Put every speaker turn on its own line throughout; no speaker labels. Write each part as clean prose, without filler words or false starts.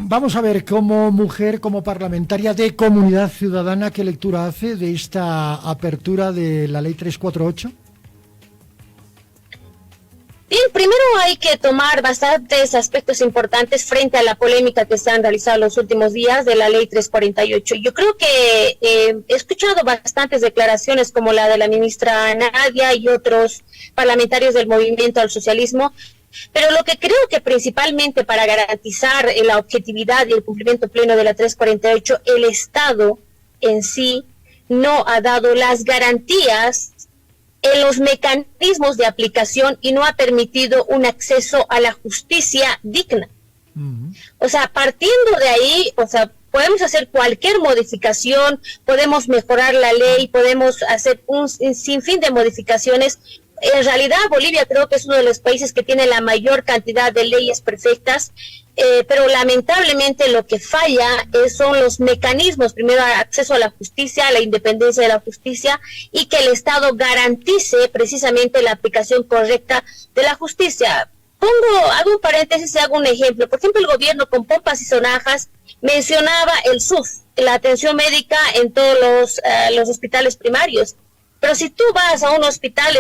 Vamos a ver, como mujer, como parlamentaria de Comunidad Ciudadana, ¿qué lectura hace de esta apertura de la Ley 348?
Bien, primero hay que tomar bastantes aspectos importantes frente a la polémica que se han realizado en los últimos días de la Ley 348. Yo creo que he escuchado bastantes declaraciones como la de la ministra Nadia y otros parlamentarios del Movimiento al Socialismo, pero lo que creo que principalmente para garantizar la objetividad y el cumplimiento pleno de la 348, el Estado en sí no ha dado las garantías en los mecanismos de aplicación y no ha permitido un acceso a la justicia digna. O sea, partiendo de ahí, o sea, podemos hacer cualquier modificación, podemos mejorar la ley, podemos hacer un sinfín de modificaciones. En realidad, Bolivia creo que es uno de los países que tiene la mayor cantidad de leyes perfectas, pero lamentablemente lo que falla son los mecanismos, primero acceso a la justicia, la independencia de la justicia y que el Estado garantice precisamente la aplicación correcta de la justicia. Hago un paréntesis y hago un ejemplo. Por ejemplo, el gobierno con pompas y sonajas mencionaba el SUS, la atención médica en todos los hospitales primarios. Pero si tú vas a un hospital,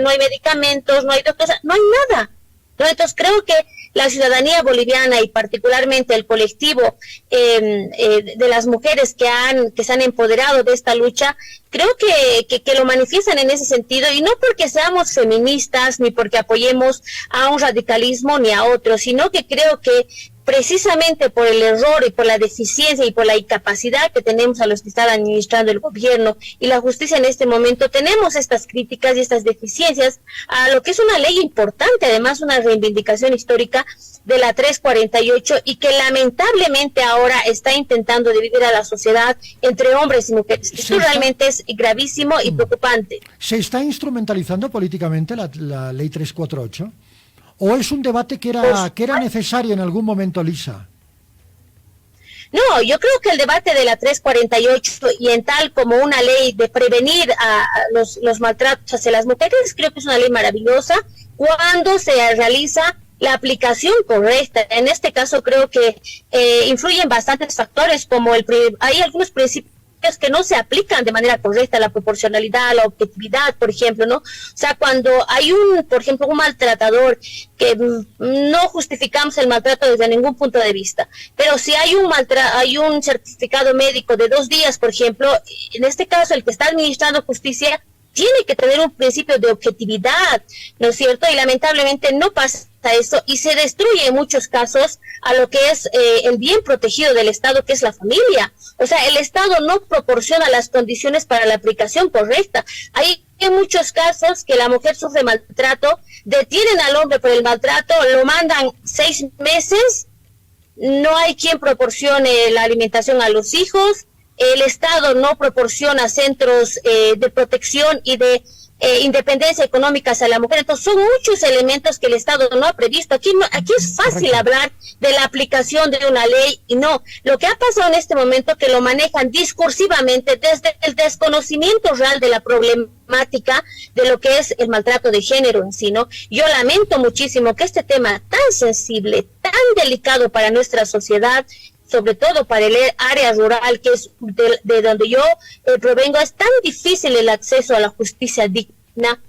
no hay medicamentos, no hay doctores, no hay nada. ¿No? Entonces creo que la ciudadanía boliviana y particularmente el colectivo de las mujeres que se han empoderado de esta lucha, creo que lo manifiestan en ese sentido, y no porque seamos feministas ni porque apoyemos a un radicalismo ni a otro, sino que creo que precisamente por el error y por la deficiencia y por la incapacidad que tenemos a los que están administrando el gobierno y la justicia en este momento, tenemos estas críticas y estas deficiencias a lo que es una ley importante, además una reivindicación histórica de la 348, y que lamentablemente ahora está intentando dividir a la sociedad entre hombres y mujeres. Esto realmente es gravísimo y preocupante.
¿Se está instrumentalizando políticamente la ley 348? ¿O es un debate que era necesario en algún momento, Lisa?
No, yo creo que el debate de la 348 y en tal como una ley de prevenir a los maltratos hacia las mujeres, creo que es una ley maravillosa cuando se realiza la aplicación correcta. En este caso creo que influyen bastantes factores, como hay algunos principios que no se aplican de manera correcta, la proporcionalidad, la objetividad, por ejemplo, ¿no? O sea, cuando hay por ejemplo, un maltratador, que no justificamos el maltrato desde ningún punto de vista, pero si hay un certificado médico de 2 días, por ejemplo, en este caso el que está administrando justicia tiene que tener un principio de objetividad, ¿no es cierto? Y lamentablemente no pasa eso, y se destruye en muchos casos a lo que es el bien protegido del Estado, que es la familia. O sea, el Estado no proporciona las condiciones para la aplicación correcta. Hay muchos casos que la mujer sufre maltrato, detienen al hombre por el maltrato, lo mandan 6 meses, no hay quien proporcione la alimentación a los hijos, el Estado no proporciona centros de protección y de independencia económica hacia la mujer. Entonces son muchos elementos que el Estado no ha previsto. Aquí es fácil hablar de la aplicación de una ley, y no. Lo que ha pasado en este momento, que lo manejan discursivamente desde el desconocimiento real de la problemática de lo que es el maltrato de género en sí, ¿no? Yo lamento muchísimo que este tema tan sensible, tan delicado para nuestra sociedad, sobre todo para el área rural, que es de donde yo provengo, es tan difícil el acceso a la justicia digna,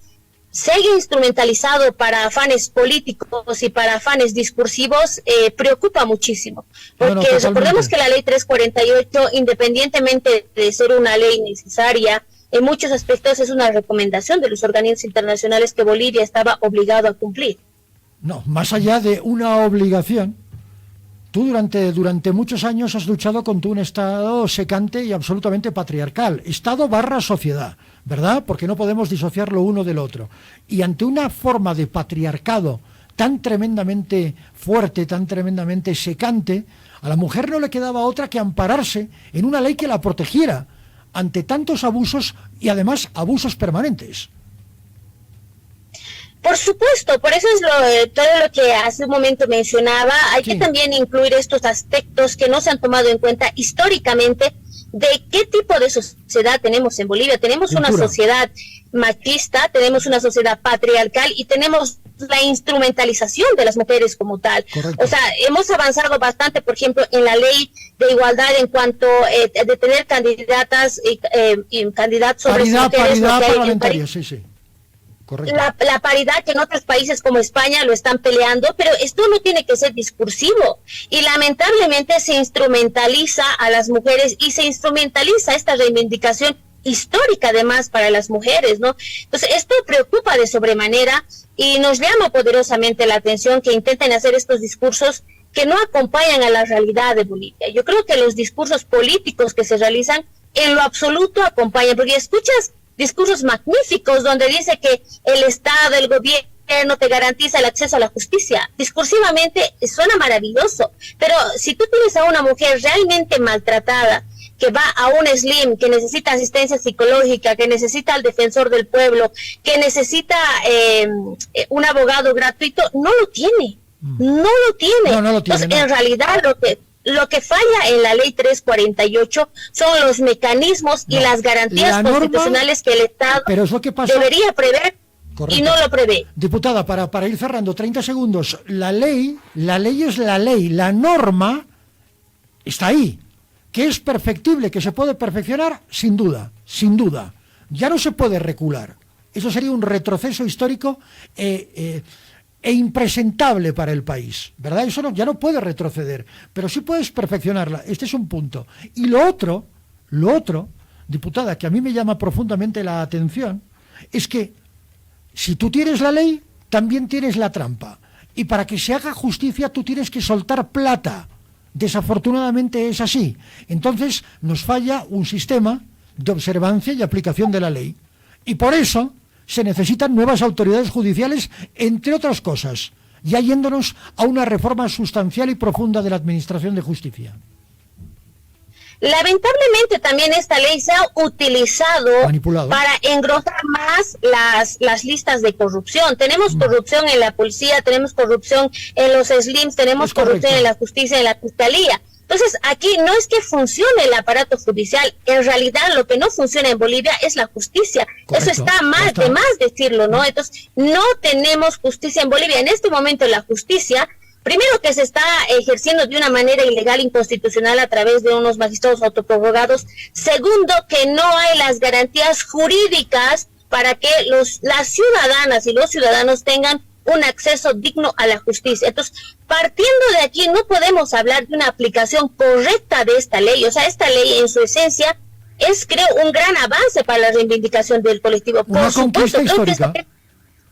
sigue instrumentalizado para afanes políticos y para afanes discursivos, preocupa muchísimo. Porque recordemos que la ley 348, independientemente de ser una ley necesaria, en muchos aspectos es una recomendación de los organismos internacionales que Bolivia estaba obligado a cumplir.
No, más allá de una obligación, tú durante muchos años has luchado contra un Estado secante y absolutamente patriarcal, Estado / sociedad, ¿verdad? Porque no podemos disociar lo uno del otro. Y ante una forma de patriarcado tan tremendamente fuerte, tan tremendamente secante, a la mujer no le quedaba otra que ampararse en una ley que la protegiera ante tantos abusos, y además abusos permanentes.
Por supuesto, por eso es todo lo que hace un momento mencionaba. Hay que también incluir estos aspectos que no se han tomado en cuenta históricamente de qué tipo de sociedad tenemos en Bolivia. Tenemos una sociedad machista, tenemos una sociedad patriarcal y tenemos la instrumentalización de las mujeres como tal.
Correcto.
O sea, hemos avanzado bastante, por ejemplo, en la ley de igualdad en cuanto de tener candidatas y candidatos hombres y mujeres.
Paridad parlamentaria, sí. Correcto.
La paridad que en otros países como España lo están peleando, pero esto no tiene que ser discursivo y lamentablemente se instrumentaliza a las mujeres y se instrumentaliza esta reivindicación histórica además para las mujeres, ¿no? Entonces esto preocupa de sobremanera y nos llama poderosamente la atención que intenten hacer estos discursos que no acompañan a la realidad de Bolivia. Yo creo que los discursos políticos que se realizan en lo absoluto acompañan, porque escuchas discursos magníficos donde dice que el Estado, el gobierno te garantiza el acceso a la justicia. Discursivamente suena maravilloso, pero si tú tienes a una mujer realmente maltratada, que va a un SLIM, que necesita asistencia psicológica, que necesita al defensor del pueblo, que necesita un abogado gratuito, no lo tiene. No lo tiene. Entonces, en realidad, lo que falla en la ley 348 son los mecanismos y las garantías constitucionales que el Estado debería prever. Correcto. Y no lo prevé.
Diputada, para ir cerrando, 30 segundos. La ley es la ley, la norma está ahí. Que es perfectible, que se puede perfeccionar, sin duda. Ya no se puede recular. Eso sería un retroceso histórico e impresentable para el país, ¿verdad? Eso ya no puede retroceder, pero sí puedes perfeccionarla. Este es un punto. Y lo otro, diputada, que a mí me llama profundamente la atención, es que si tú tienes la ley, también tienes la trampa. Y para que se haga justicia, tú tienes que soltar plata. Desafortunadamente es así. Entonces nos falla un sistema de observancia y aplicación de la ley. Y por eso se necesitan nuevas autoridades judiciales, entre otras cosas, ya yéndonos a una reforma sustancial y profunda de la Administración de Justicia.
Lamentablemente también esta ley se ha utilizado para engrosar más las listas de corrupción. Tenemos corrupción en la policía, tenemos corrupción en los SLIMs, tenemos corrupción en la justicia, en la fiscalía. Entonces aquí no es que funcione el aparato judicial, en realidad lo que no funciona en Bolivia es la justicia. Correcto. Eso está mal, de más decirlo, ¿no? Entonces no tenemos justicia en Bolivia. En este momento la justicia, primero que se está ejerciendo de una manera ilegal, inconstitucional a través de unos magistrados autoprorrogados. Segundo, que no hay las garantías jurídicas para que las ciudadanas y los ciudadanos tengan un acceso digno a la justicia. Entonces, partiendo de aquí, no podemos hablar de una aplicación correcta de esta ley. O sea, esta ley en su esencia es, creo, un gran avance para la reivindicación del colectivo.
Por supuesto,
histórica.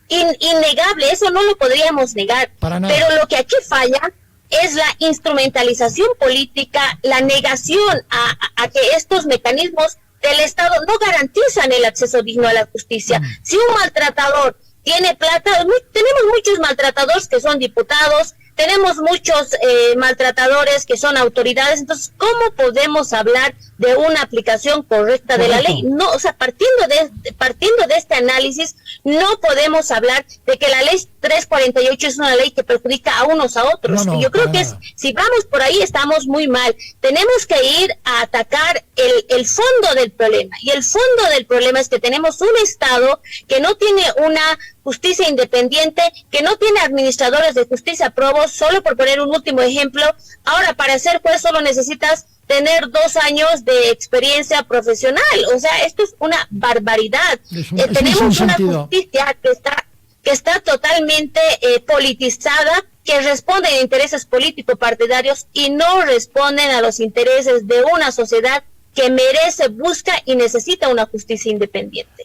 Innegable, eso no lo podríamos negar. Pero lo que aquí falla es la instrumentalización política, la negación a que estos mecanismos del Estado no garantizan el acceso digno a la justicia. Si un maltratador tiene plata, tenemos muchos maltratadores que son diputados, tenemos muchos maltratadores que son autoridades. Entonces, ¿cómo podemos hablar de una aplicación correcta de la ley? No, o sea, partiendo de este análisis, no podemos hablar de que la ley 348 es una ley que perjudica a unos a otros. Yo creo que si vamos por ahí estamos muy mal. Tenemos que ir a atacar el fondo del problema. Y el fondo del problema es que tenemos un Estado que no tiene una justicia independiente, que no tiene administradores de justicia probos. Solo por poner un último ejemplo, ahora para ser juez solo necesitas tener 2 años de experiencia profesional. O sea, esto es una barbaridad. Tenemos una justicia que está totalmente politizada, que responde a intereses político-partidarios y no responden a los intereses de una sociedad que merece, busca y necesita una justicia independiente.